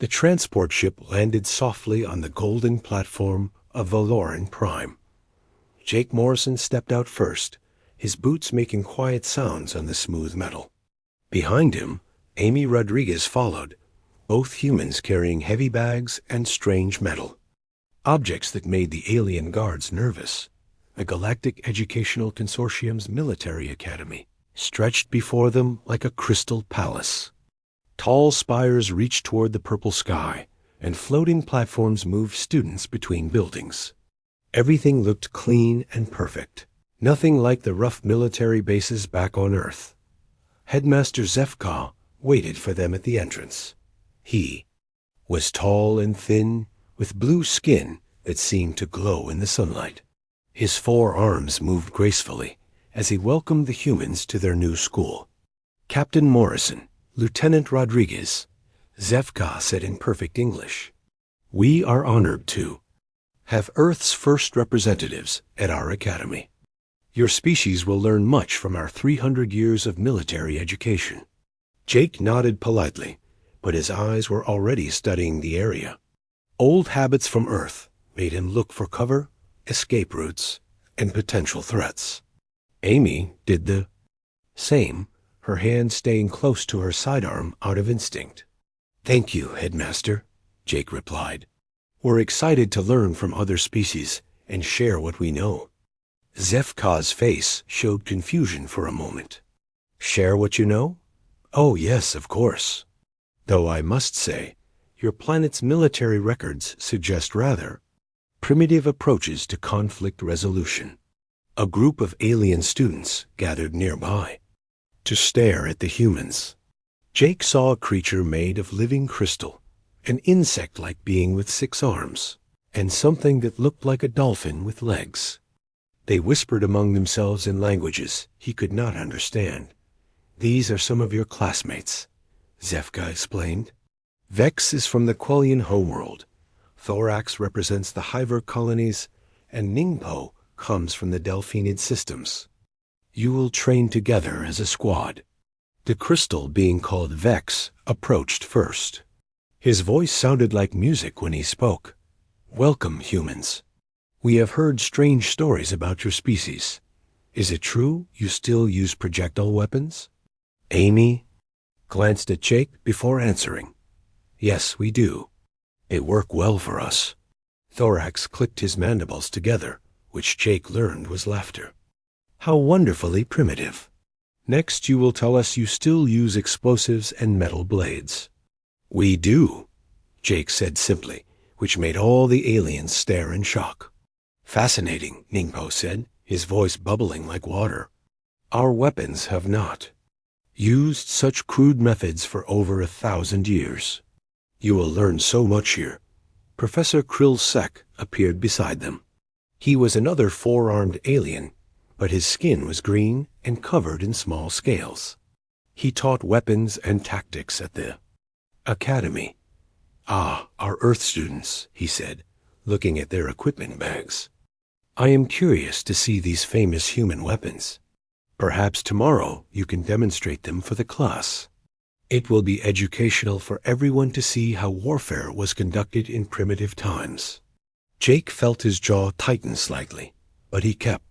The transport ship landed softly on the golden platform of Valoran Prime. Jake Morrison stepped out first, his boots making quiet sounds on the smooth metal. Behind him, Amy Rodriguez followed, both humans carrying heavy bags and strange metal. Objects that made the alien guards nervous. The Galactic Educational Consortium's military academy stretched before them like a crystal palace. Tall spires reached toward the purple sky, and floating platforms moved students between buildings. Everything looked clean and perfect, nothing like the rough military bases back on Earth. Headmaster Zefka waited for them at the entrance. He was tall and thin, with blue skin that seemed to glow in the sunlight. His 4 arms moved gracefully as he welcomed the humans to their new school. "Captain Morrison, Lieutenant Rodriguez," Zefka said in perfect English. "We are honored to have Earth's first representatives at our academy. Your species will learn much from our 300 years of military education." Jake nodded politely, but his eyes were already studying the area. Old habits from Earth made him look for cover, escape routes, and potential threats. Amy did the same, her hand staying close to her sidearm out of instinct. "Thank you, Headmaster," Jake replied. "We're excited to learn from other species and share what we know." Zefka's face showed confusion for a moment. "Share what you know? Oh, yes, of course. Though I must say, your planet's military records suggest rather primitive approaches to conflict resolution." A group of alien students gathered nearby to stare at the humans. Jake saw a creature made of living crystal, an insect-like being with 6 arms, and something that looked like a dolphin with legs. They whispered among themselves in languages he could not understand. "These are some of your classmates," Zefka explained. "Vex is from the Quellian homeworld, Thorax represents the Hyver colonies, and Ningpo comes from the Delphinid systems. You will train together as a squad." The crystal, being called Vex, approached first. His voice sounded like music when he spoke. "Welcome, humans. We have heard strange stories about your species. Is it true you still use projectile weapons?" Amy glanced at Jake before answering. "Yes, we do. They work well for us." Thorax clicked his mandibles together, which Jake learned was laughter. "How wonderfully primitive. Next you will tell us you still use explosives and metal blades." "We do," Jake said simply, which made all the aliens stare in shock. "Fascinating," Ningpo said, his voice bubbling like water. "Our weapons have not used such crude methods for over 1,000 years. You will learn so much here." Professor Krill-Sek appeared beside them. He was another 4-armed alien, but his skin was green and covered in small scales. He taught weapons and tactics at the academy. "Ah, our Earth students," he said, looking at their equipment bags. "I am curious to see these famous human weapons. Perhaps tomorrow you can demonstrate them for the class. It will be educational for everyone to see how warfare was conducted in primitive times." Jake felt his jaw tighten slightly, but he kept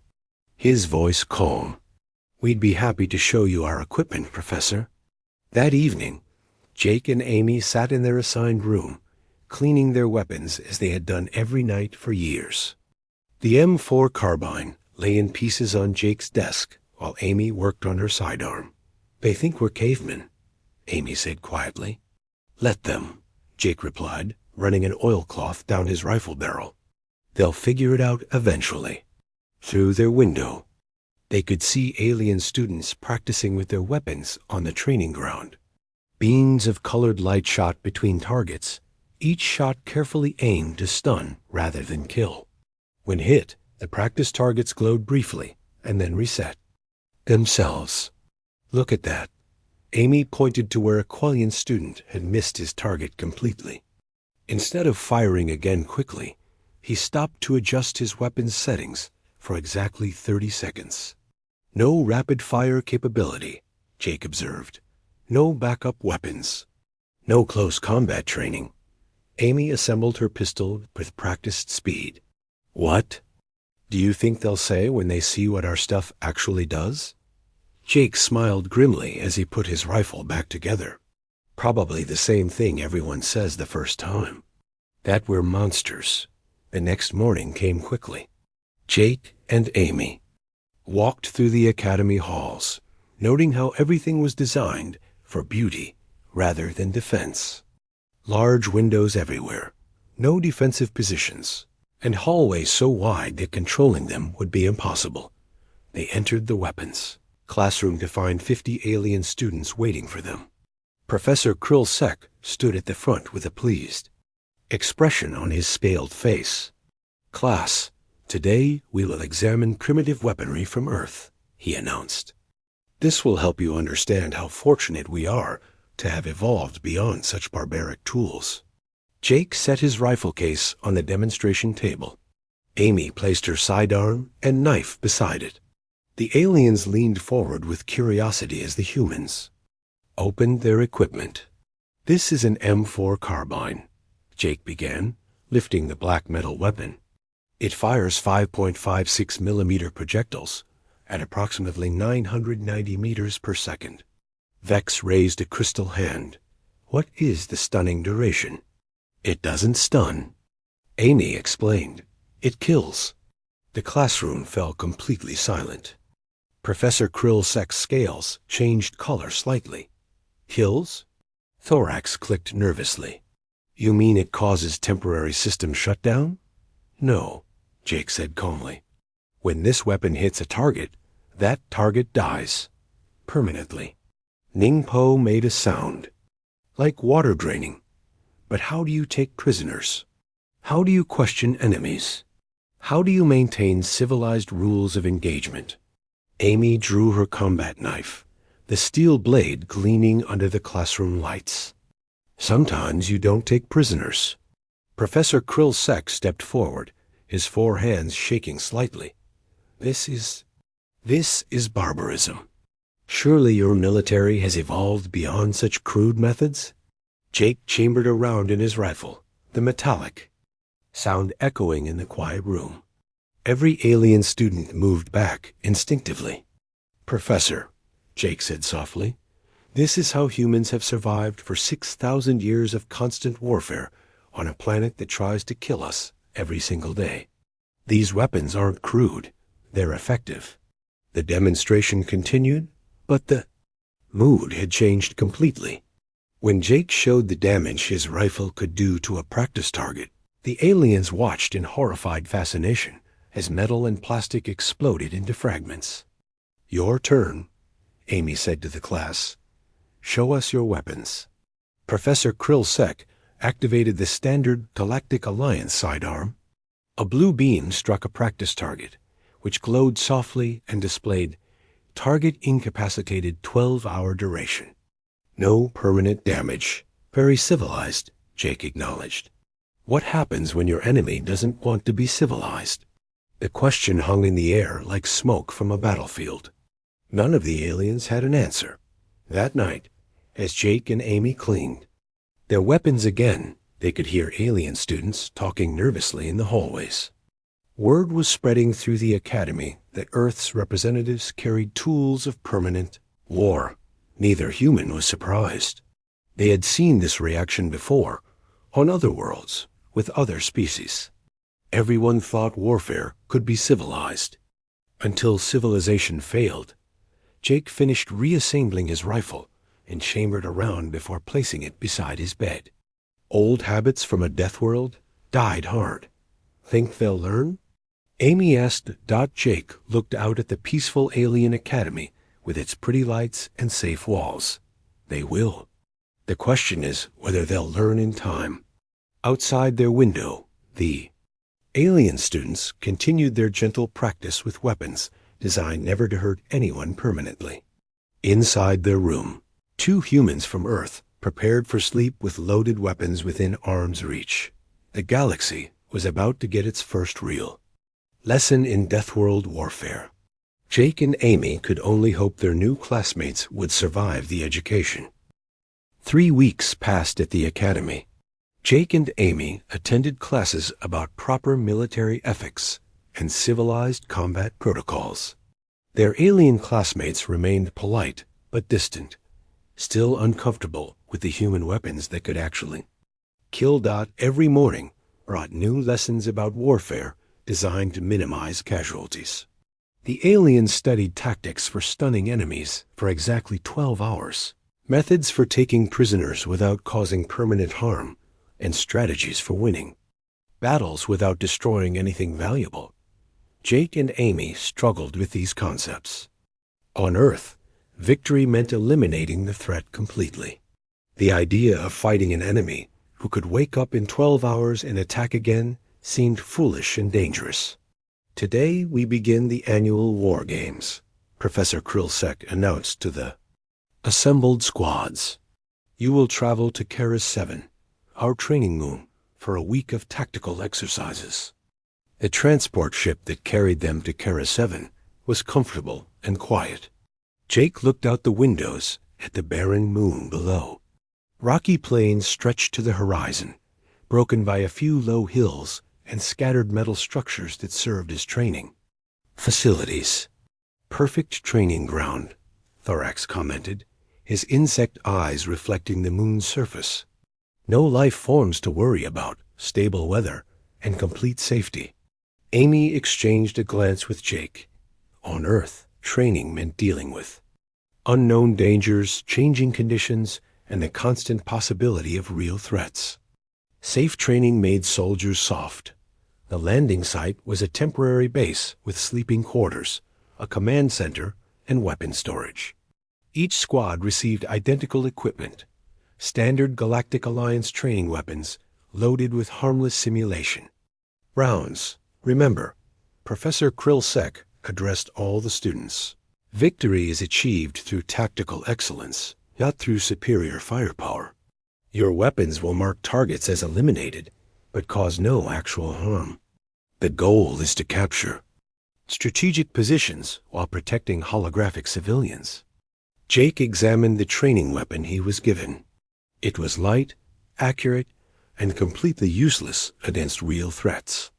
his voice calm. "We'd be happy to show you our equipment, Professor." That evening, Jake and Amy sat in their assigned room, cleaning their weapons as they had done every night for years. The M4 carbine lay in pieces on Jake's desk while Amy worked on her sidearm. "They think we're cavemen," Amy said quietly. "Let them," Jake replied, running an oilcloth down his rifle barrel. "They'll figure it out eventually." Through their window, they could see alien students practicing with their weapons on the training ground. Beams of colored light shot between targets, each shot carefully aimed to stun rather than kill. When hit, the practice targets glowed briefly and then reset themselves. "Look at that." Amy pointed to where a Quellian student had missed his target completely. Instead of firing again quickly, he stopped to adjust his weapon's settings for exactly 30 seconds. "No rapid-fire capability," Jake observed. "No backup weapons. No close combat training, Amy assembled her pistol with practiced speed. What do you think they'll say when they see what our stuff actually does? Jake smiled grimly as he put his rifle back together. Probably the same thing everyone says the first time. That we're monsters. The next morning came quickly. Jake and Amy walked through the academy halls, noting how everything was designed for beauty rather than defense. Large windows everywhere, no defensive positions, and hallways so wide that controlling them would be impossible. They entered the weapons classroom to find 50 alien students waiting for them. Professor Krillsek stood at the front with a pleased expression on his scaled face. Class, today we will examine primitive weaponry from Earth, he announced. This will help you understand how fortunate we are to have evolved beyond such barbaric tools. Jake set his rifle case on the demonstration table. Amy placed her sidearm and knife beside it. The aliens leaned forward with curiosity as the humans opened their equipment. This is an M4 carbine, Jake began, lifting the black metal weapon. It fires 5.56 millimeter projectiles at approximately 990 meters per second. Vex raised a crystal hand. What is the stunning duration? It doesn't stun. Amy explained. It kills. The classroom fell completely silent. Professor Krillsek's scales changed color slightly. Kills? Thorax clicked nervously. You mean it causes temporary system shutdown? No, Jake said calmly. When this weapon hits a target, that target dies. Permanently. Ningpo made a sound. Like water draining. But how do you take prisoners? How do you question enemies? How do you maintain civilized rules of engagement? Amy drew her combat knife, the steel blade gleaming under the classroom lights. Sometimes you don't take prisoners. Professor Krillsek stepped forward, his 4 hands shaking slightly. This is barbarism. Surely your military has evolved beyond such crude methods? Jake chambered around in his rifle, the metallic sound echoing in the quiet room. Every alien student moved back instinctively. Professor, Jake said softly, this is how humans have survived for 6,000 years of constant warfare on a planet that tries to kill us every single day. These weapons aren't crude, they're effective. The demonstration continued, but the mood had changed completely. When Jake showed the damage his rifle could do to a practice target, the aliens watched in horrified fascination as metal and plastic exploded into fragments. Your turn, Amy said to the class. Show us your weapons. Professor Krillsek activated the standard Galactic Alliance sidearm. A blue beam struck a practice target, which glowed softly and displayed target incapacitated 12-hour duration. No permanent damage. Very civilized, Jake acknowledged. What happens when your enemy doesn't want to be civilized? The question hung in the air like smoke from a battlefield. None of the aliens had an answer. That night, as Jake and Amy cleaned their weapons again, they could hear alien students talking nervously in the hallways. Word was spreading through the academy that Earth's representatives carried tools of permanent war. Neither human was surprised. They had seen this reaction before, on other worlds, with other species. Everyone thought warfare could be civilized. Until civilization failed, Jake finished reassembling his rifle and chambered around before placing it beside his bed. Old habits from a Deathworld died hard. Think they'll learn? Amy asked. Jake looked out at the peaceful alien academy with its pretty lights and safe walls. They will. The question is whether they'll learn in time. Outside their window, the alien students continued their gentle practice with weapons designed never to hurt anyone permanently. Inside their room, 2 humans from Earth prepared for sleep with loaded weapons within arm's reach. The galaxy was about to get its first real lesson in Deathworld warfare. Jake and Amy could only hope their new classmates would survive the education. 3 weeks passed at the academy. Jake and Amy attended classes about proper military ethics and civilized combat protocols. Their alien classmates remained polite but distant, still uncomfortable with the human weapons that could actually kill. Every morning brought new lessons about warfare designed to minimize casualties. The aliens studied tactics for stunning enemies for exactly 12 hours, methods for taking prisoners without causing permanent harm, and strategies for winning battles without destroying anything valuable. Jake and Amy struggled with these concepts. On Earth, victory meant eliminating the threat completely. The idea of fighting an enemy who could wake up in 12 hours and attack again seemed foolish and dangerous. Today we begin the annual war games, Professor Krillsek announced to the assembled squads. You will travel to Keras 7, our training moon, for a week of tactical exercises. The transport ship that carried them to Keras 7 was comfortable and quiet. Jake looked out the windows at the barren moon below. Rocky plains stretched to the horizon, broken by a few low hills and scattered metal structures that served as training facilities. Perfect training ground, Thorax commented, his insect eyes reflecting the moon's surface. No life forms to worry about, stable weather, and complete safety. Amy exchanged a glance with Jake. On Earth, training meant dealing with unknown dangers, changing conditions, and the constant possibility of real threats. Safe training made soldiers soft. The landing site was a temporary base with sleeping quarters, a command center, and weapon storage. Each squad received identical equipment, standard Galactic Alliance training weapons loaded with harmless simulation rounds. Remember, Professor Krillsek addressed all the students. Victory is achieved through tactical excellence, not through superior firepower. Your weapons will mark targets as eliminated, but cause no actual harm. The goal is to capture strategic positions while protecting holographic civilians. Jake examined the training weapon he was given. It was light, accurate, and completely useless against real threats.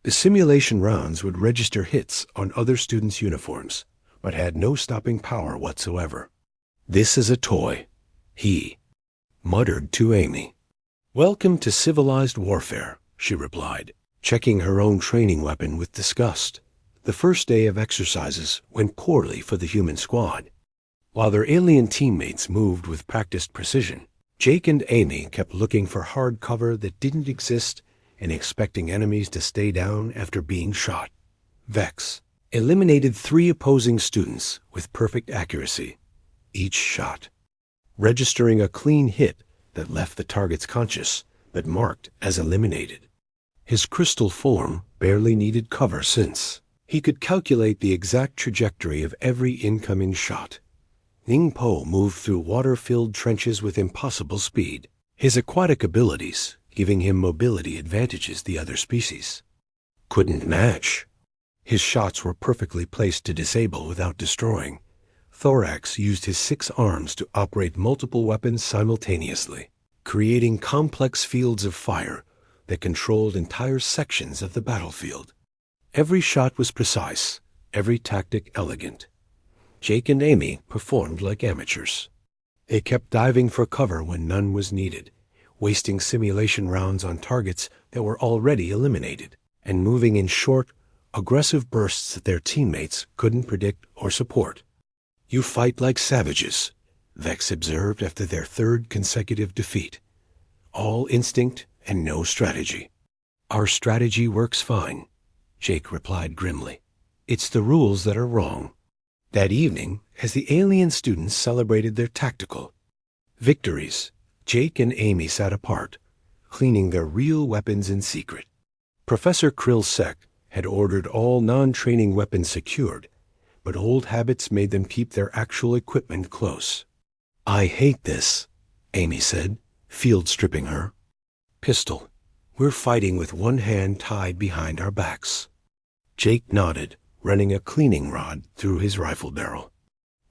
The simulation rounds would register hits on other students' uniforms, but had no stopping power whatsoever. This is a toy, he muttered to Amy. Welcome to civilized warfare, she replied, checking her own training weapon with disgust. The first day of exercises went poorly for the human squad. While their alien teammates moved with practiced precision, Jake and Amy kept looking for hard cover that didn't exist and expecting enemies to stay down after being shot. Vex eliminated 3 opposing students with perfect accuracy, each shot, registering a clean hit that left the targets conscious but marked as eliminated. His crystal form barely needed cover since he could calculate the exact trajectory of every incoming shot. Ningpo moved through water-filled trenches with impossible speed, his aquatic abilities giving him mobility advantages the other species couldn't match. His shots were perfectly placed to disable without destroying. Thorax used his 6 arms to operate multiple weapons simultaneously, creating complex fields of fire that controlled entire sections of the battlefield. Every shot was precise, every tactic elegant. Jake and Amy performed like amateurs. They kept diving for cover when none was needed, wasting simulation rounds on targets that were already eliminated, and moving in short, aggressive bursts that their teammates couldn't predict or support. You fight like savages, Vex observed after their 3rd consecutive defeat. All instinct and no strategy. Our strategy works fine, Jake replied grimly. It's the rules that are wrong. That evening, as the alien students celebrated their tactical victories, Jake and Amy sat apart, cleaning their real weapons in secret. Professor Krillsek had ordered all non-training weapons secured, but old habits made them keep their actual equipment close. I hate this, Amy said, field stripping her pistol. We're fighting with one hand tied behind our backs. Jake nodded, running a cleaning rod through his rifle barrel.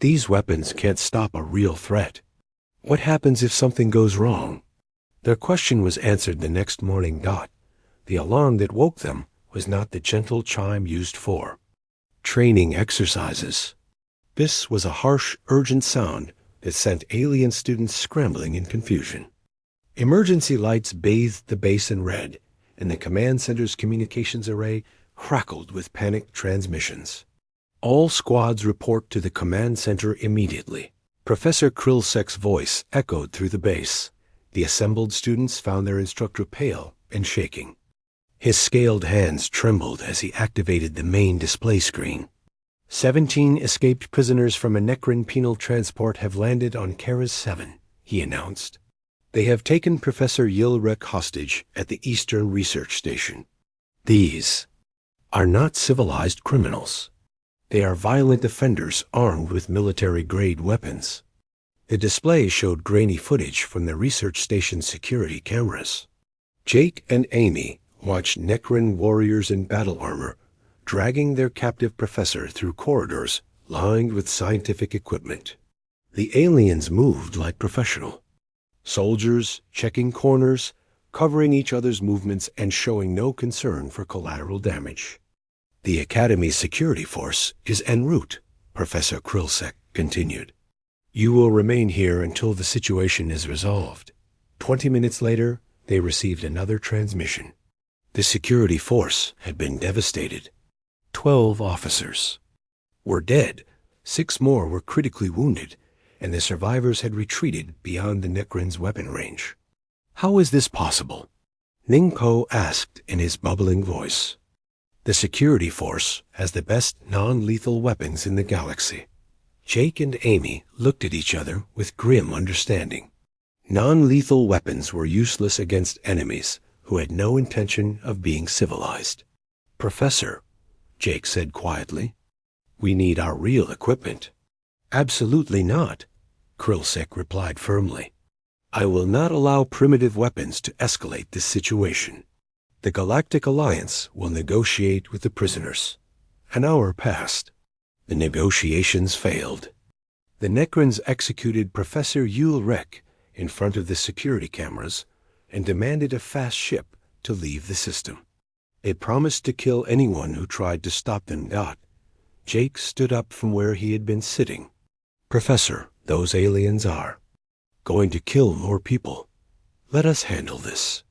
These weapons can't stop a real threat. What happens if something goes wrong? Their question was answered the next morning. The alarm that woke them was not the gentle chime used for training exercises. This was a harsh, urgent sound that sent alien students scrambling in confusion. Emergency lights bathed the base in red, and the command center's communications array crackled with panicked transmissions. All squads report to the command center immediately. Professor Krillsek's voice echoed through the base. The assembled students found their instructor pale and shaking. His scaled hands trembled as he activated the main display screen. 17 escaped prisoners from a Necron penal transport have landed on Keras 7, he announced. They have taken Professor Yilrek hostage at the Eastern Research Station. These are not civilized criminals. They are violent offenders armed with military-grade weapons. The display showed grainy footage from the research station's security cameras. Jake and Amy watched Necron warriors in battle armor dragging their captive professor through corridors lined with scientific equipment. The aliens moved like professional. Soldiers checking corners, covering each other's movements and showing no concern for collateral damage. The Academy's security force is en route, Professor Krillsek continued. You will remain here until the situation is resolved. 20 minutes later, they received another transmission. The security force had been devastated. 12 officers were dead, 6 more were critically wounded, and the survivors had retreated beyond the Necron's weapon range. How is this possible? Ningpo asked in his bubbling voice. The security force has the best non-lethal weapons in the galaxy. Jake and Amy looked at each other with grim understanding. Non-lethal weapons were useless against enemies who had no intention of being civilized. Professor, Jake said quietly, we need our real equipment. Absolutely not, Krillsek replied firmly. I will not allow primitive weapons to escalate this situation. The Galactic Alliance will negotiate with the prisoners. An hour passed. The negotiations failed. The Necrons executed Professor Yulrek in front of the security cameras and demanded a fast ship to leave the system. They promised to kill anyone who tried to stop them. Jake stood up from where he had been sitting. Professor, those aliens are going to kill more people. Let us handle this.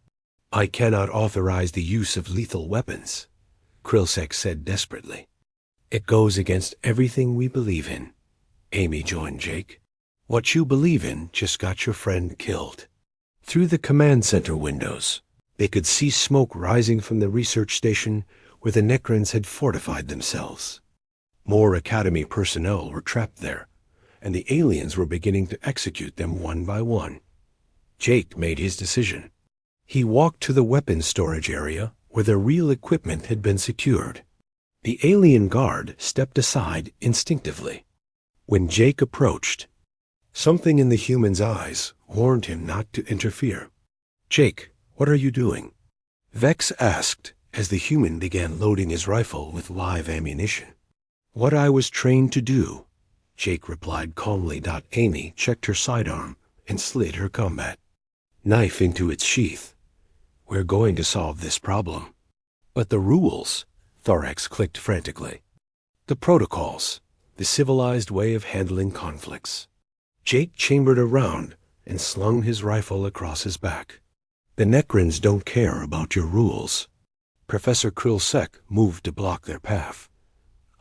I cannot authorize the use of lethal weapons, Krillsek said desperately. It goes against everything we believe in. Amy joined Jake. What you believe in just got your friend killed. Through the command center windows, they could see smoke rising from the research station where the Necrons had fortified themselves. More Academy personnel were trapped there, and the aliens were beginning to execute them one by one. Jake made his decision. He walked to the weapons storage area where the real equipment had been secured. The alien guard stepped aside instinctively. When Jake approached, something in the human's eyes warned him not to interfere. Jake, what are you doing? Vex asked as the human began loading his rifle with live ammunition. What I was trained to do, Jake replied calmly. Amy checked her sidearm and slid her combat knife into its sheath. We're going to solve this problem. But the rules, Thorax clicked frantically. The protocols, the civilized way of handling conflicts. Jake chambered a round and slung his rifle across his back. The Necrons don't care about your rules. Professor Krillsek moved to block their path.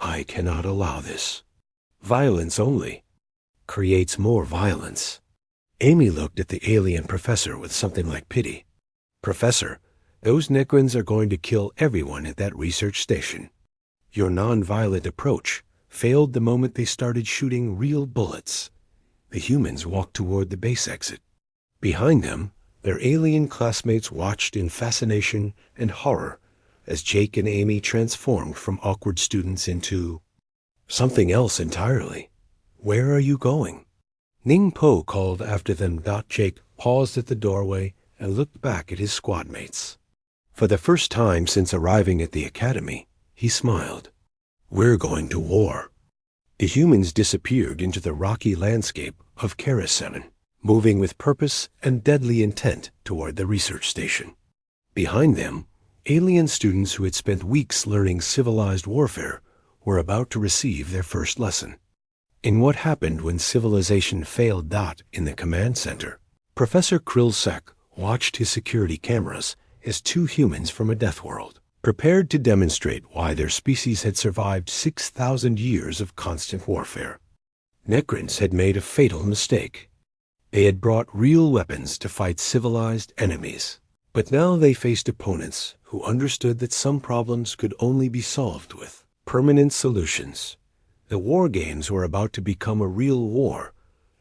I cannot allow this. Violence only creates more violence. Amy looked at the alien professor with something like pity. Professor, those Necrons are going to kill everyone at that research station. Your non-violent approach failed the moment they started shooting real bullets. The humans walked toward the base exit. Behind them, their alien classmates watched in fascination and horror as Jake and Amy transformed from awkward students into something else entirely. Where are you going? Ningpo called after them. Jake paused at the doorway and looked back at his squad mates. For the first time since arriving at the Academy, he smiled. We're going to war. The humans disappeared into the rocky landscape of Keras 7. moving with purpose and deadly intent toward the research station. Behind them, alien students who had spent weeks learning civilized warfare were about to receive their first lesson. In what happened when civilization failed in the command center, Professor Krillsek watched his security cameras as two humans from a Deathworld, prepared to demonstrate why their species had survived 6,000 years of constant warfare. Necrons had made a fatal mistake. They had brought real weapons to fight civilized enemies, but now they faced opponents who understood that some problems could only be solved with permanent solutions. The war games were about to become a real war,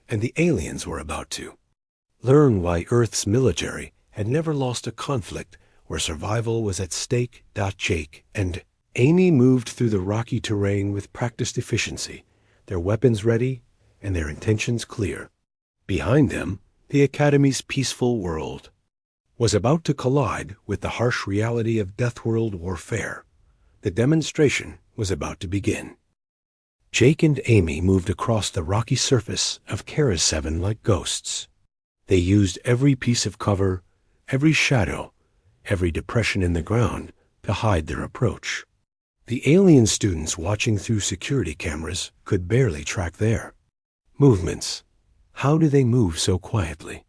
and the aliens were about to learn why Earth's military had never lost a conflict where survival was at stake. Jake and Amy moved through the rocky terrain with practiced efficiency, their weapons ready and their intentions clear. Behind them, the Academy's peaceful world was about to collide with the harsh reality of Deathworld warfare. The demonstration was about to begin. Jake and Amy moved across the rocky surface of Keras 7 like ghosts. They used every piece of cover, every shadow, every depression in the ground to hide their approach. The alien students watching through security cameras could barely track their movements. How do they move so quietly?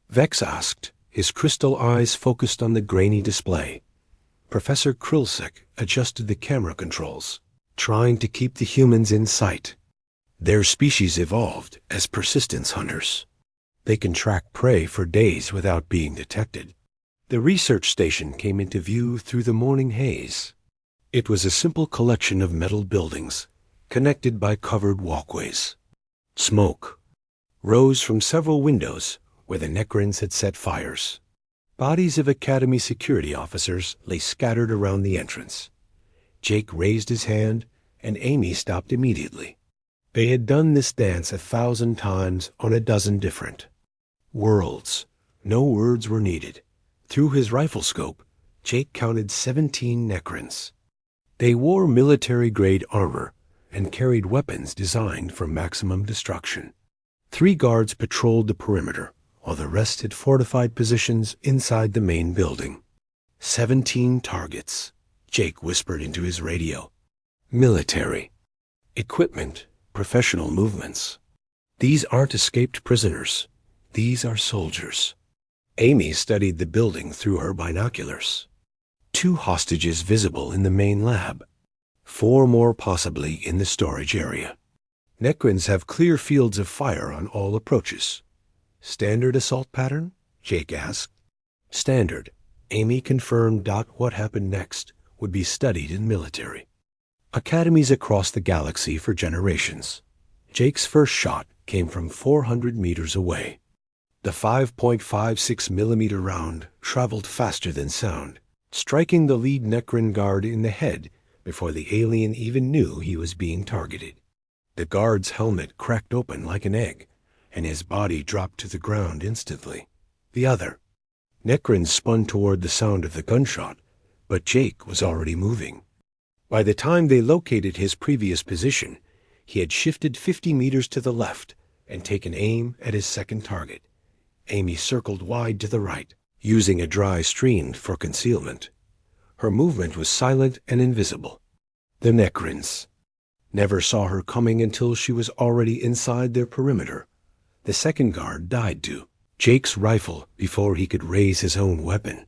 Vex asked, his crystal eyes focused on the grainy display. Professor Krillsek adjusted the camera controls, trying to keep the humans in sight. Their species evolved as persistence hunters. They can track prey for days without being detected. The research station came into view through the morning haze. It was a simple collection of metal buildings, connected by covered walkways. Smoke rose from several windows where the Necrons had set fires. Bodies of Academy security officers lay scattered around the entrance. Jake raised his hand, and Amy stopped immediately. They had done this dance 1,000 times on a dozen different worlds. No words were needed. Through his rifle scope, Jake counted 17 Necrons. They wore military-grade armor and carried weapons designed for maximum destruction. 3 guards patrolled the perimeter, while the rest had fortified positions inside the main building. 17 targets, Jake whispered into his radio. Military. Equipment. Professional movements. These aren't escaped prisoners. These are soldiers. Amy studied the building through her binoculars. 2 hostages visible in the main lab. 4 more possibly in the storage area. Necrons have clear fields of fire on all approaches. Standard assault pattern? Jake asked. Standard. Amy confirmed. What happened next would be studied in military academies across the galaxy for generations. Jake's first shot came from 400 meters away. The 5.56 millimeter round traveled faster than sound, striking the lead Necron guard in the head before the alien even knew he was being targeted. The guard's helmet cracked open like an egg, and his body dropped to the ground instantly. The other Necron spun toward the sound of the gunshot, but Jake was already moving. By the time they located his previous position, he had shifted 50 meters to the left and taken aim at his second target. Amy circled wide to the right, using a dry screen for concealment. Her movement was silent and invisible. The Necrons never saw her coming until she was already inside their perimeter. The second guard died to Jake's rifle before he could raise his own weapon.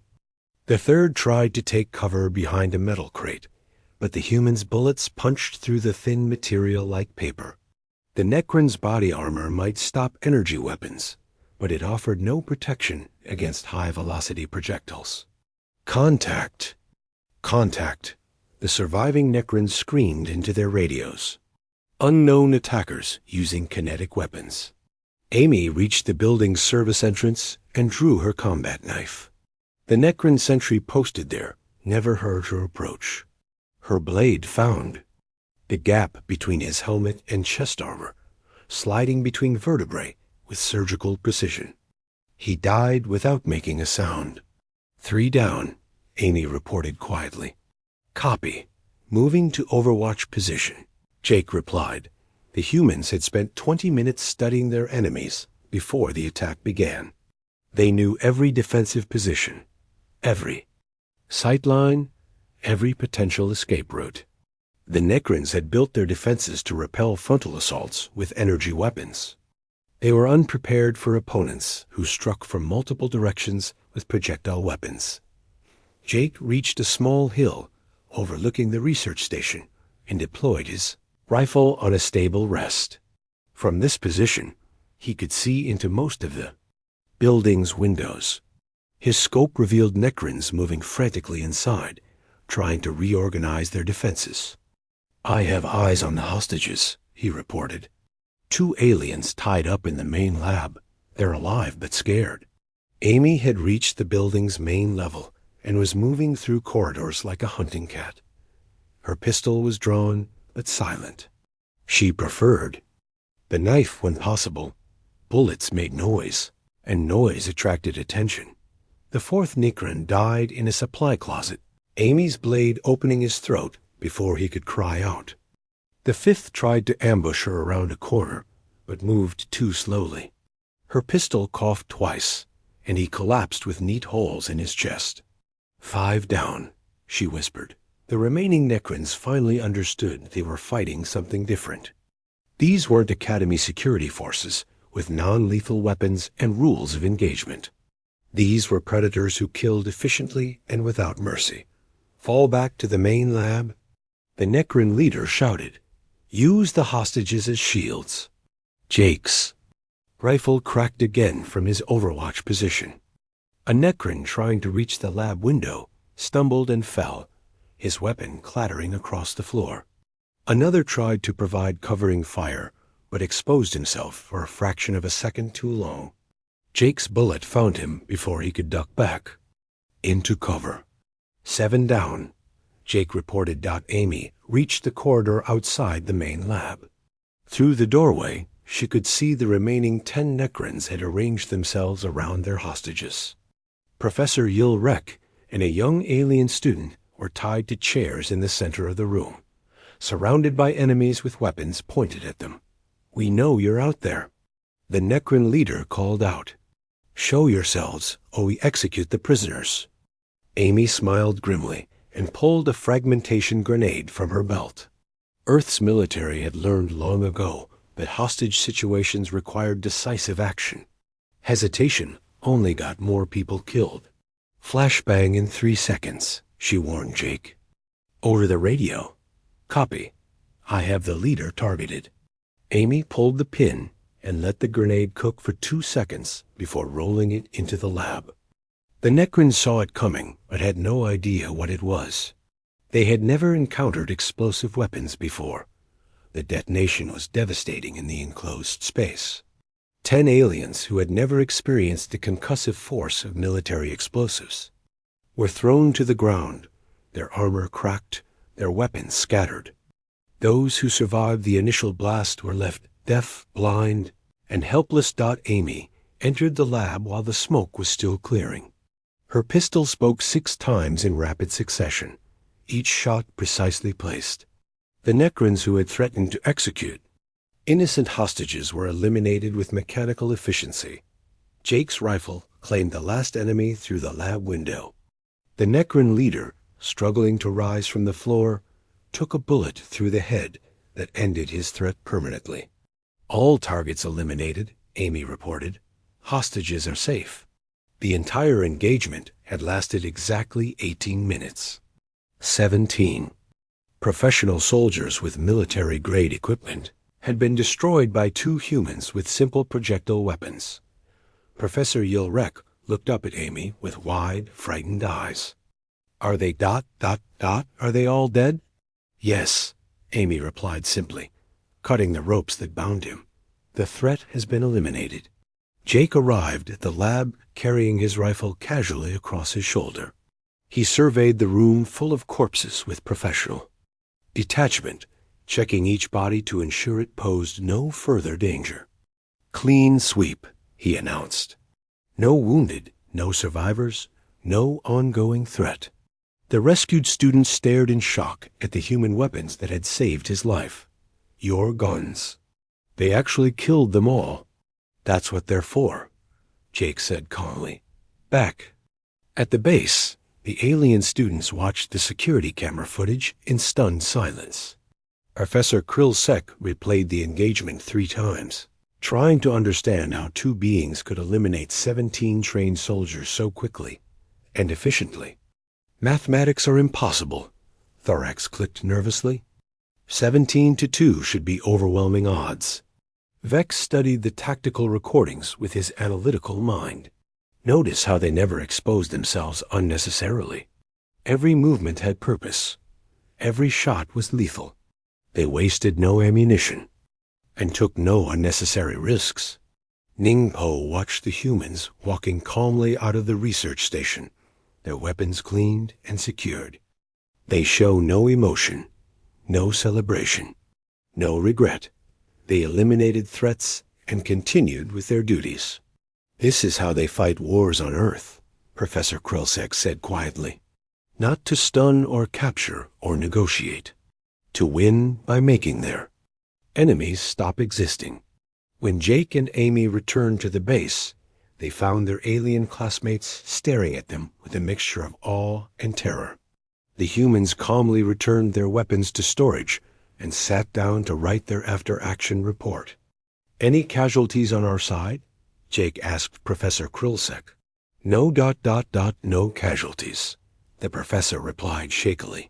The third tried to take cover behind a metal crate, but the human's bullets punched through the thin material like paper. The Necron's body armor might stop energy weapons, but it offered no protection against high-velocity projectiles. Contact! Contact! The surviving Necrons screamed into their radios. Unknown attackers using kinetic weapons. Amy reached the building's service entrance and drew her combat knife. The Necron sentry posted there never heard her approach. Her blade found the gap between his helmet and chest armor, sliding between vertebrae with surgical precision. He died without making a sound. 3 down, Amy reported quietly. Copy. Moving to Overwatch position, Jake replied. The humans had spent 20 minutes studying their enemies before the attack began. They knew every defensive position, every sightline, every potential escape route. The Necrons had built their defenses to repel frontal assaults with energy weapons. They were unprepared for opponents who struck from multiple directions with projectile weapons. Jake reached a small hill overlooking the research station and deployed his rifle on a stable rest. From this position, he could see into most of the building's windows. His scope revealed Necrons moving frantically inside, trying to reorganize their defenses. "I have eyes on the hostages," he reported. "2 aliens tied up in the main lab. They're alive but scared." Amy had reached the building's main level and was moving through corridors like a hunting cat. Her pistol was drawn but silent. She preferred the knife when possible. Bullets made noise, and noise attracted attention. The 4th Necron died in a supply closet, Amy's blade opening his throat before he could cry out. The 5th tried to ambush her around a corner, but moved too slowly. Her pistol coughed twice, and he collapsed with neat holes in his chest. "5 down," she whispered. The remaining Necrons finally understood they were fighting something different. These weren't Academy security forces with non-lethal weapons and rules of engagement. These were predators who killed efficiently and without mercy. "Fall back to the main lab." The Necron leader shouted, "Use the hostages as shields." Jake's rifle cracked again from his overwatch position. A Necron trying to reach the lab window stumbled and fell, his weapon clattering across the floor. Another tried to provide covering fire, but exposed himself for a fraction of a second too long. Jake's bullet found him before he could duck back. Into cover. 7 down, Jake reported. Amy reached the corridor outside the main lab. Through the doorway, she could see the remaining 10 Necrons had arranged themselves around their hostages. Professor Ylrek and a young alien student were tied to chairs in the center of the room, surrounded by enemies with weapons pointed at them. "We know you're out there." The Necron leader called out, "Show yourselves, or we execute the prisoners." Amy smiled grimly and pulled a fragmentation grenade from her belt. Earth's military had learned long ago that hostage situations required decisive action. Hesitation only got more people killed. "Flashbang in 3 seconds, she warned Jake. "Over the radio." "Copy. I have the leader targeted." Amy pulled the pin and let the grenade cook for 2 seconds before rolling it into the lab. The Necrons saw it coming, but had no idea what it was. They had never encountered explosive weapons before. The detonation was devastating in the enclosed space. 10 aliens who had never experienced the concussive force of military explosives were thrown to the ground, their armor cracked, their weapons scattered. Those who survived the initial blast were left deaf, blind, and helpless. Amy entered the lab while the smoke was still clearing. Her pistol spoke 6 times in rapid succession, each shot precisely placed. The Necrons who had threatened to execute innocent hostages were eliminated with mechanical efficiency. Jake's rifle claimed the last enemy through the lab window. The Necron leader, struggling to rise from the floor, took a bullet through the head that ended his threat permanently. "All targets eliminated," Amy reported. "Hostages are safe." The entire engagement had lasted exactly 18 minutes. 17 professional soldiers with military-grade equipment had been destroyed by 2 humans with simple projectile weapons. Professor Ylrek looked up at Amy with wide, frightened eyes. "Are they ... Are they all dead?" "Yes," Amy replied simply, cutting the ropes that bound him. "The threat has been eliminated." Jake arrived at the lab carrying his rifle casually across his shoulder. He surveyed the room full of corpses with professional detachment, checking each body to ensure it posed no further danger. "Clean sweep," he announced. "No wounded, no survivors, no ongoing threat." The rescued student stared in shock at the human weapons that had saved his life. "Your guns. They actually killed them all." That's what they're for, Jake said calmly. Back at the base, the alien students watched the security camera footage in stunned silence. Professor Krillsek replayed the engagement 3 times, trying to understand how 2 beings could eliminate 17 trained soldiers so quickly and efficiently. Mathematics are impossible, Thorax clicked nervously. 17 to 2 should be overwhelming odds. Vex studied the tactical recordings with his analytical mind. Notice how they never exposed themselves unnecessarily. Every movement had purpose. Every shot was lethal. They wasted no ammunition and took no unnecessary risks. Ningpo watched the humans walking calmly out of the research station, their weapons cleaned and secured. They show no emotion, no celebration, no regret. They eliminated threats and continued with their duties. This is how they fight wars on Earth, Professor Krillsek said quietly. Not to stun or capture or negotiate. To win by making their enemies stop existing. When Jake and Amy returned to the base, they found their alien classmates staring at them with a mixture of awe and terror. The humans calmly returned their weapons to storage and sat down to write their after-action report. Any casualties on our side? Jake asked Professor Krillsek. No ... no casualties, the professor replied shakily.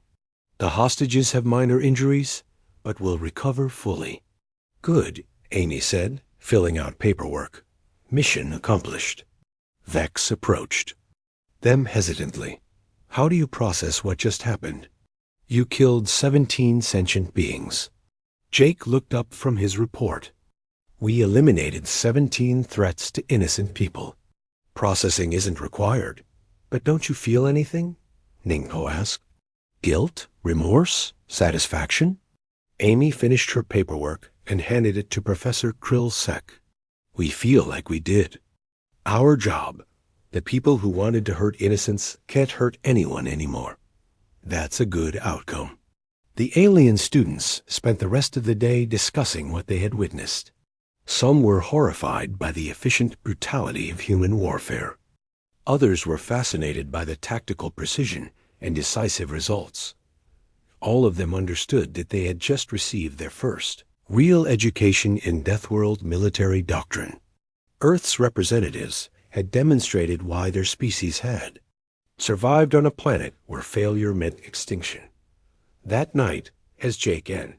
The hostages have minor injuries, but will recover fully. Good, Amy said, filling out paperwork. Mission accomplished. Vex approached them hesitantly. How do you process what just happened? You killed 17 sentient beings. Jake looked up from his report. We eliminated 17 threats to innocent people. Processing isn't required. But don't you feel anything? Ningpo asked. Guilt? Remorse? Satisfaction? Amy finished her paperwork and handed it to Professor Krillsek. We feel like we did. Our job. The people who wanted to hurt innocents can't hurt anyone anymore. That's a good outcome. The alien students spent the rest of the day discussing what they had witnessed. Some were horrified by the efficient brutality of human warfare. Others were fascinated by the tactical precision and decisive results. All of them understood that they had just received their first real education in Deathworld military doctrine. Earth's representatives had demonstrated why their species had survived on a planet where failure meant extinction. That night, as Jake and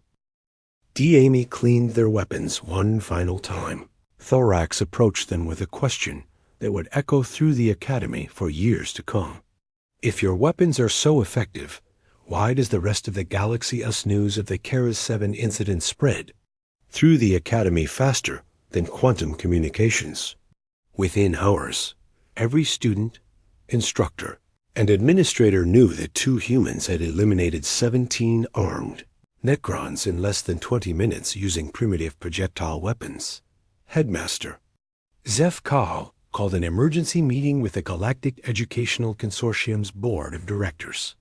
Amy cleaned their weapons one final time, Thorax approached them with a question that would echo through the academy for years to come. If your weapons are so effective, why does the rest of the galaxy us news of the Keras 7 incident spread through the academy faster than quantum communications? Within hours, every student, instructor, and administrator knew that 2 humans had eliminated 17 armed Necrons in less than 20 minutes using primitive projectile weapons. Headmaster Zeph Kahl called an emergency meeting with the Galactic Educational Consortium's board of directors.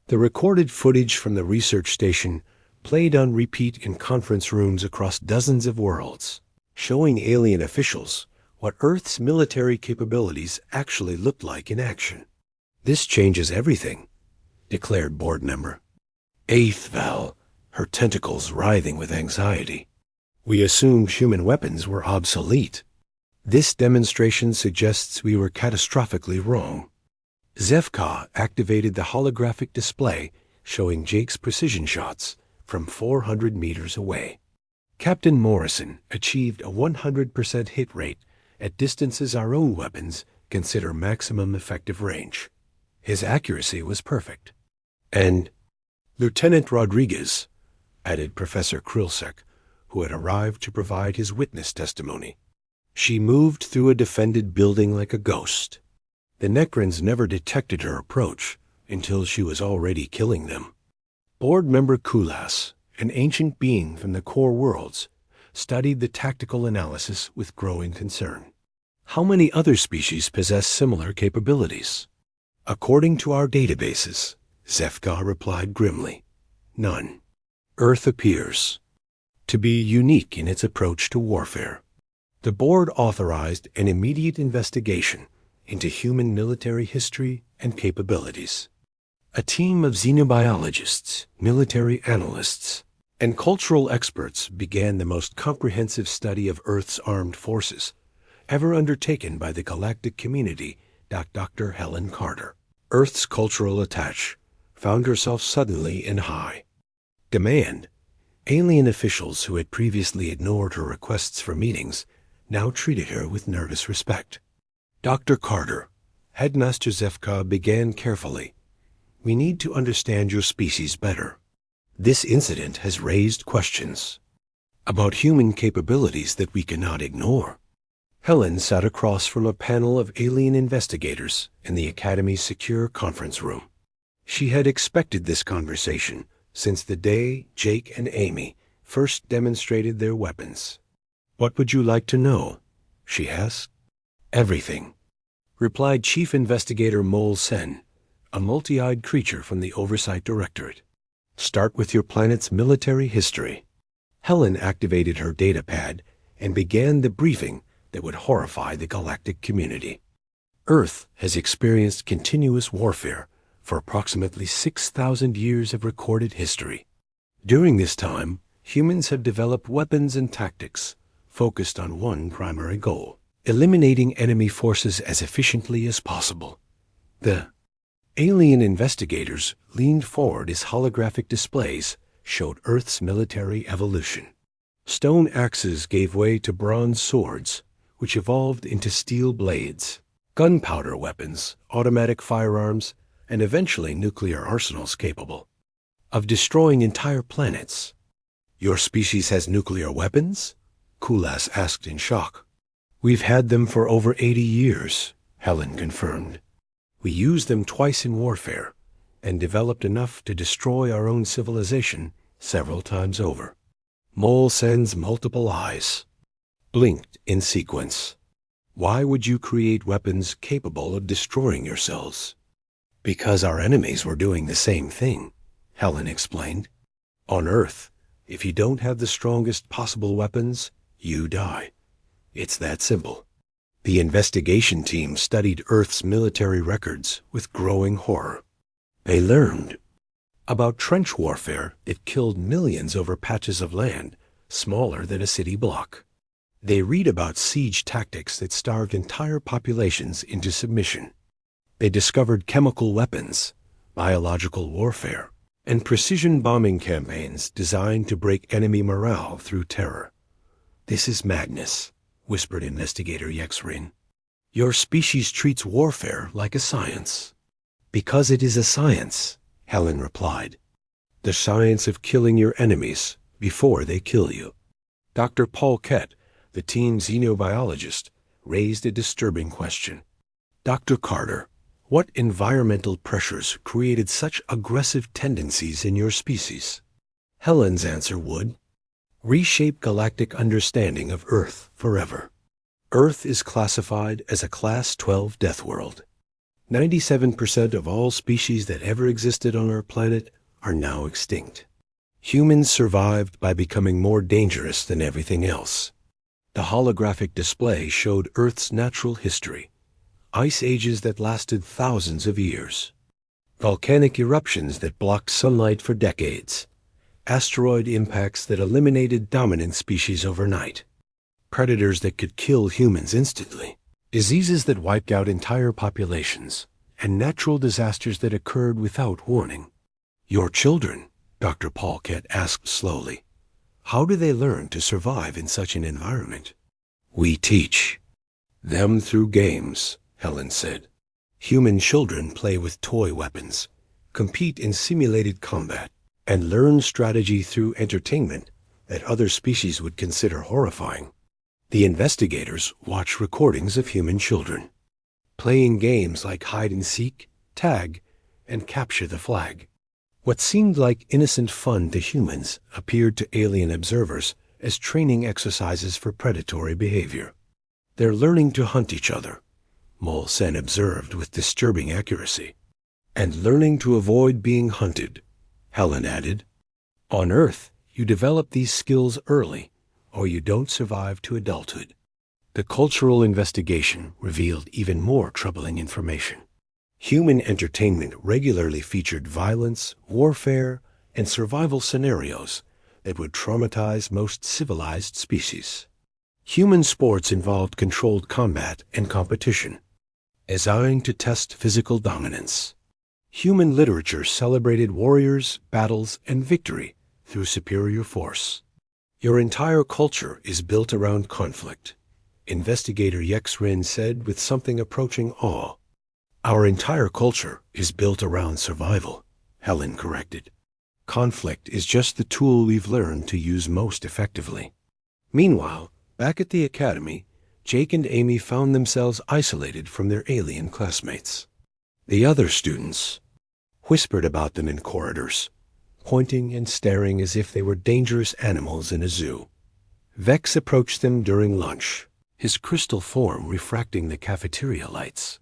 The recorded footage from the research station played on repeat in conference rooms across dozens of worlds, showing alien officials what Earth's military capabilities actually looked like in action. This changes everything, declared board member Eighth Val, her tentacles writhing with anxiety. We assumed human weapons were obsolete. This demonstration suggests we were catastrophically wrong. Zevka activated the holographic display showing Jake's precision shots from 400 meters away. Captain Morrison achieved a 100% hit rate at distances our own weapons consider maximum effective range. His accuracy was perfect. And Lieutenant Rodriguez, added Professor Krillsek, who had arrived to provide his witness testimony. She moved through a defended building like a ghost. The Necrons never detected her approach until she was already killing them. Board member Kulas, an ancient being from the core worlds, studied the tactical analysis with growing concern. How many other species possess similar capabilities? According to our databases, Zefka replied grimly, none. Earth appears to be unique in its approach to warfare. The board authorized an immediate investigation into human military history and capabilities. A team of xenobiologists, military analysts, and cultural experts began the most comprehensive study of Earth's armed forces ever undertaken by the galactic community. Dr. Helen Carter, Earth's cultural attaché, found herself suddenly in high demand. Alien officials who had previously ignored her requests for meetings now treated her with nervous respect. Dr. Carter, Headmaster Zefka began carefully. We need to understand your species better. This incident has raised questions about human capabilities that we cannot ignore. Helen sat across from a panel of alien investigators in the Academy's secure conference room. She had expected this conversation since the day Jake and Amy first demonstrated their weapons. What would you like to know? She asked. Everything, replied Chief Investigator Mol Sen, a multi-eyed creature from the Oversight Directorate. Start with your planet's military history. Helen activated her datapad and began the briefing that would horrify the galactic community. Earth has experienced continuous warfare for approximately 6,000 years of recorded history. During this time, humans have developed weapons and tactics focused on one primary goal: eliminating enemy forces as efficiently as possible. The alien investigators leaned forward as holographic displays showed Earth's military evolution. Stone axes gave way to bronze swords, which evolved into steel blades, gunpowder weapons, automatic firearms, and eventually nuclear arsenals capable of destroying entire planets. Your species has nuclear weapons? Kulas asked in shock. We've had them for over 80 years, Helen confirmed. We used them twice in warfare and developed enough to destroy our own civilization several times over. Mol Sen's multiple eyes blinked in sequence. Why would you create weapons capable of destroying yourselves? Because our enemies were doing the same thing, Helen explained. On Earth, if you don't have the strongest possible weapons, you die. It's that simple. The investigation team studied Earth's military records with growing horror. They learned about trench warfare that killed millions over patches of land smaller than a city block. They read about siege tactics that starved entire populations into submission. They discovered chemical weapons, biological warfare, and precision bombing campaigns designed to break enemy morale through terror. This is madness, whispered Investigator Yexrin. Your species treats warfare like a science. Because it is a science, Helen replied. The science of killing your enemies before they kill you. Dr. Paul Kett, the team's xenobiologist, raised a disturbing question. Dr. Carter, what environmental pressures created such aggressive tendencies in your species? Helen's answer would reshape galactic understanding of Earth forever. Earth is classified as a Class 12 Deathworld. 97% of all species that ever existed on our planet are now extinct. Humans survived by becoming more dangerous than everything else. The holographic display showed Earth's natural history. Ice ages that lasted thousands of years. Volcanic eruptions that blocked sunlight for decades. Asteroid impacts that eliminated dominant species overnight. Predators that could kill humans instantly. Diseases that wiped out entire populations. And natural disasters that occurred without warning. Your children, Dr. Paul Kett asked slowly. How do they learn to survive in such an environment? We teach them through games, Helen said. Human children play with toy weapons, compete in simulated combat, and learn strategy through entertainment that other species would consider horrifying. The investigators watch recordings of human children, playing games like hide-and-seek, tag, and capture the flag. What seemed like innocent fun to humans appeared to alien observers as training exercises for predatory behavior. They're learning to hunt each other, Mol Sen observed with disturbing accuracy. And learning to avoid being hunted, Helen added. On Earth, you develop these skills early, or you don't survive to adulthood. The cultural investigation revealed even more troubling information. Human entertainment regularly featured violence, warfare, and survival scenarios that would traumatize most civilized species. Human sports involved controlled combat and competition, designed to test physical dominance. Human literature celebrated warriors, battles, and victory through superior force. Your entire culture is built around conflict, Investigator Yexrin said with something approaching awe. Our entire culture is built around survival, Helen corrected. Conflict is just the tool we've learned to use most effectively. Meanwhile, back at the academy, Jake and Amy found themselves isolated from their alien classmates. The other students whispered about them in corridors, pointing and staring as if they were dangerous animals in a zoo. Vex approached them during lunch, his crystal form refracting the cafeteria lights.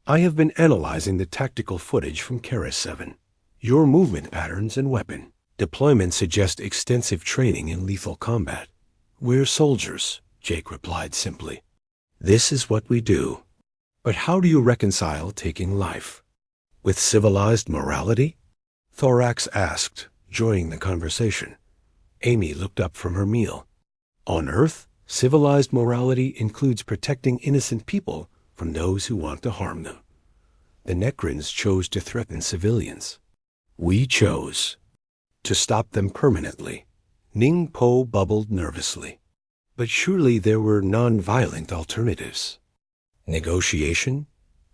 I have been analyzing the tactical footage from Keras 7. Your movement patterns and weapon deployment suggest extensive training in lethal combat. We're soldiers, Jake replied simply. This is what we do. But how do you reconcile taking life with civilized morality? Thorax asked, joining the conversation. Amy looked up from her meal. On Earth, civilized morality includes protecting innocent people from those who want to harm them. The Necrons chose to threaten civilians. We chose to stop them permanently. Ning Po bubbled nervously. But surely there were non-violent alternatives. Negotiation?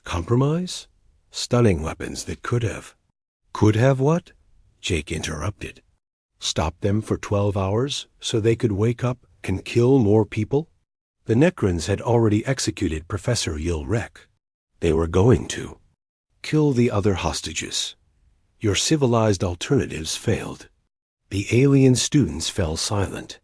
Compromise? Stunning weapons that could have. Could have what? Jake interrupted. Stop them for 12 hours so they could wake up and kill more people? The Necrons had already executed Professor Yilrek. They were going to kill the other hostages. Your civilized alternatives failed. The alien students fell silent.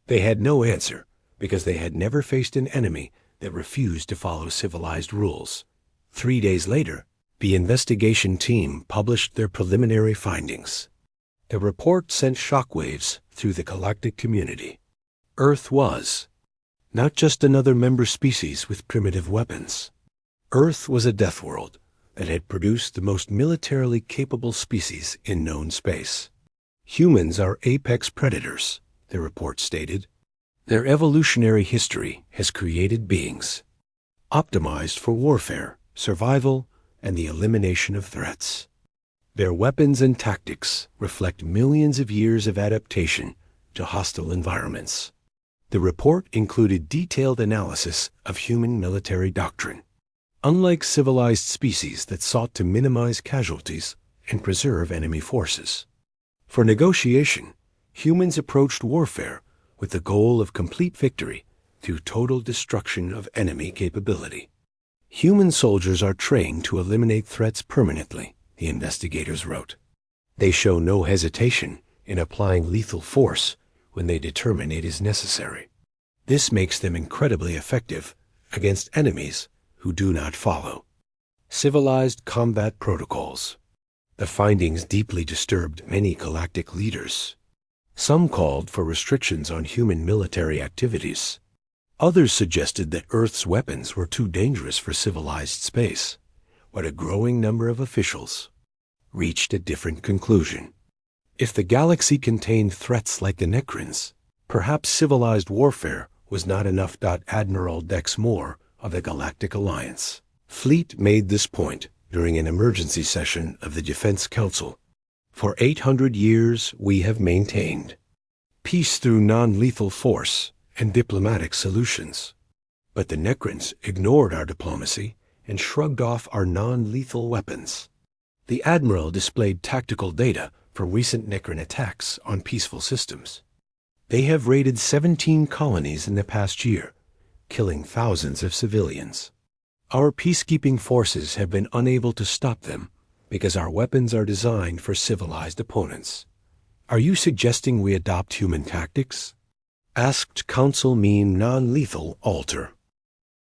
They had no answer because they had never faced an enemy that refused to follow civilized rules. 3 days later, the investigation team published their preliminary findings. The report sent shockwaves through the galactic community. Earth was not just another member species with primitive weapons. Earth was a Deathworld that had produced the most militarily capable species in known space. Humans are apex predators, the report stated. Their evolutionary history has created beings optimized for warfare, survival, and the elimination of threats. Their weapons and tactics reflect millions of years of adaptation to hostile environments. The report included detailed analysis of human military doctrine. Unlike civilized species that sought to minimize casualties and preserve enemy forces. For negotiation, humans approached warfare with the goal of complete victory through total destruction of enemy capability. Human soldiers are trained to eliminate threats permanently, the investigators wrote. They show no hesitation in applying lethal force when they determine it is necessary. This makes them incredibly effective against enemies who do not follow civilized combat protocols. The findings deeply disturbed many galactic leaders. Some called for restrictions on human military activities. Others suggested that Earth's weapons were too dangerous for civilized space, but a growing number of officials reached a different conclusion. If the galaxy contained threats like the Necrons, perhaps civilized warfare was not enough. Admiral Dex Moore of the Galactic Alliance Fleet made this point during an emergency session of the Defense Council. For 800 years we have maintained peace through non-lethal force and diplomatic solutions. But the Necrons ignored our diplomacy and shrugged off our non-lethal weapons. The Admiral displayed tactical data from recent Necron attacks on peaceful systems. They have raided 17 colonies in the past year, killing thousands of civilians. Our peacekeeping forces have been unable to stop them because our weapons are designed for civilized opponents. Are you suggesting we adopt human tactics? Asked Council Mean Non-Lethal Alter.